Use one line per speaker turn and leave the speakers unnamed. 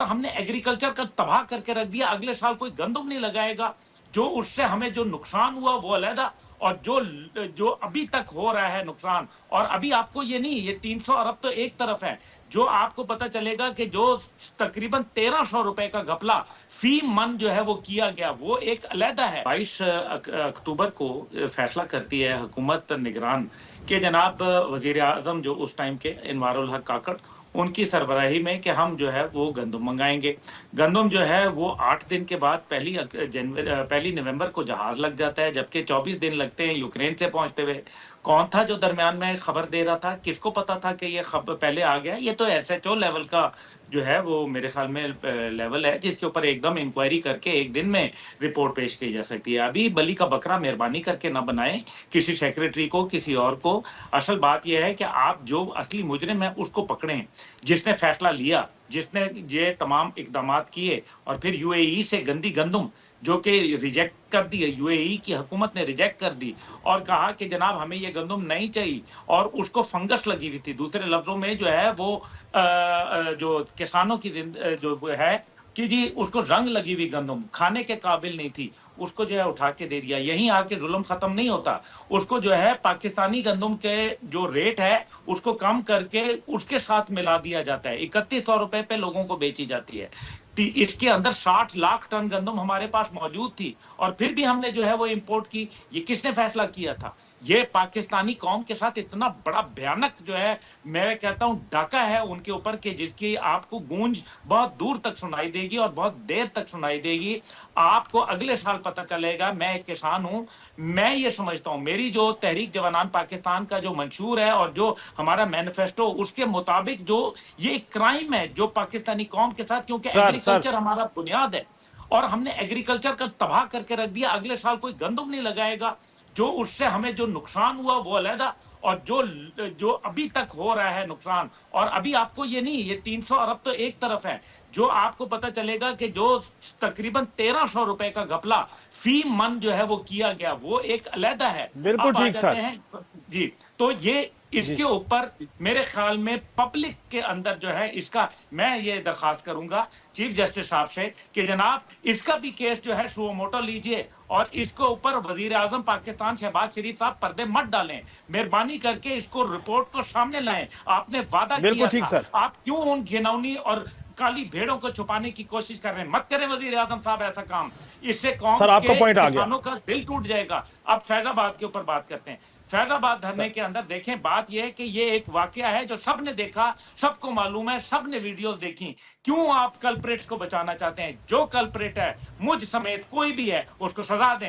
हमने एग्रीकल्चर का तबाह करके रख दिया। अगले साल कोई गंदम नहीं लगाएगा। जो उससे हमें जो नुकसान हुआ वो अलहदा, और जो अभी तक हो रहा है नुकसान, और अभी आपको ये नहीं, ये 300 अरब तो एक तरफ है, जो आपको पता चलेगा कि जो तकरीबन 1300 रुपए का घपला फी मन जो है वो किया गया, वो एक अलहदा है। 22 अक्टूबर को फैसला करती है हुकूमत निगरान के जनाब वजीर आजम जो उस टाइम के इनवारुल हक काकड़, उनकी सरबराही में कि हम जो है वो गंदम मंगाएंगे। गंदम जो है वो 8 दिन के बाद पहली नवंबर को जहाज लग जाता है, जबकि 24 दिन लगते हैं यूक्रेन से पहुंचते हुए। कौन था जो दरमियान में खबर दे रहा था? किसको पता था कि ये खबर पहले आ गया? ये तो एसएचओ लेवल का जो है वो मेरे ख्याल में लेवल है, जिसके ऊपर एकदम इंक्वायरी करके एक दिन में रिपोर्ट पेश की जा सकती है। अभी बलि का बकरा मेहरबानी करके ना बनाएं किसी सेक्रेटरी को, किसी और को। असल बात यह है कि आप जो असली मुजरिम है उसको पकड़ें, जिसने फैसला लिया, जिसने ये तमाम इकदामात किए, और फिर यूएई से गंदी गंदम जो कि रिजेक्ट कर दी है, यूएई की हुकूमत ने रिजेक्ट कर दी और कहा कि जनाब हमें ये गंदम नहीं चाहिए, और उसको फंगस लगी हुई थी। दूसरे लफ्जों में जो है वो जो किसानों की जो है कि जी उसको रंग लगी हुई गंदम खाने के काबिल नहीं थी, उसको जो है उठा के दे दिया। यहीं आके जुल्म खत्म नहीं होता, उसको जो है पाकिस्तानी गंदम के जो रेट है उसको कम करके उसके साथ मिला दिया जाता है। 3100 रुपए पे लोगों को बेची जाती है। इसके अंदर 60 लाख टन गंदम हमारे पास मौजूद थी, और फिर भी हमने जो है वो इंपोर्ट की। ये किसने फैसला किया था? ये पाकिस्तानी कौम के साथ इतना बड़ा भयानक जो है, मैं कहता हूं डाका है उनके ऊपर, कि जिसकी आपको गूंज बहुत दूर तक सुनाई देगी और बहुत देर तक सुनाई देगी। आपको अगले साल पता चलेगा। मैं एक किसान हूं, मैं ये समझता हूं मेरी जो तहरीक जवानान पाकिस्तान का जो मंशूर है और जो हमारा मैनिफेस्टो, उसके मुताबिक जो ये क्राइम है जो पाकिस्तानी कौम के साथ, क्योंकि एग्रीकल्चर हमारा बुनियाद है और हमने एग्रीकल्चर का तबाह करके रख दिया। अगले साल कोई गंदम नहीं लगाएगा। जो उससे हमें जो नुकसान हुआ वो अलहदा, और जो अभी तक हो रहा है नुकसान, और अभी आपको ये नहीं, ये 300 अरब तो एक तरफ है, जो आपको पता चलेगा कि जो तकरीबन 1300 रुपए का घपला फी मन जो है वो किया गया, वो एक अलहदा है।
बिल्कुल ठीक सर
जी। तो ये
जी
इसके ऊपर मेरे ख्याल में पब्लिक के अंदर जो है, इसका मैं ये दरखास्त करूंगा चीफ जस्टिस साहब से कि जनाब इसका भी केस जो है सुओ मोटो लीजिए, और इसके ऊपर वजीर आजम पाकिस्तान शहबाज शरीफ साहब पर्दे मत डालें। मेहरबानी करके इसको रिपोर्ट को सामने लाएं। आपने वादा किया था,
सर
आप क्यों उन घिनौनी और काली भेड़ों को छुपाने की कोशिश कर रहे हैं? मत करें वजीर आजम साहब ऐसा काम, इससे कौम
आपका
के
पॉइंट आ गया।
किसानों का दिल टूट जाएगा। अब फैजाबाद के ऊपर बात करते हैं। फैजाबाद धरने के अंदर देखें, बात यह है कि ये एक वाकया है जो सबने देखा, सबको मालूम है, सबने वीडियोस देखी। क्यों आप कल्प्रेट्स को बचाना चाहते हैं? जो कल्प्रेट है, मुझ समेत कोई भी है, उसको सजा दें।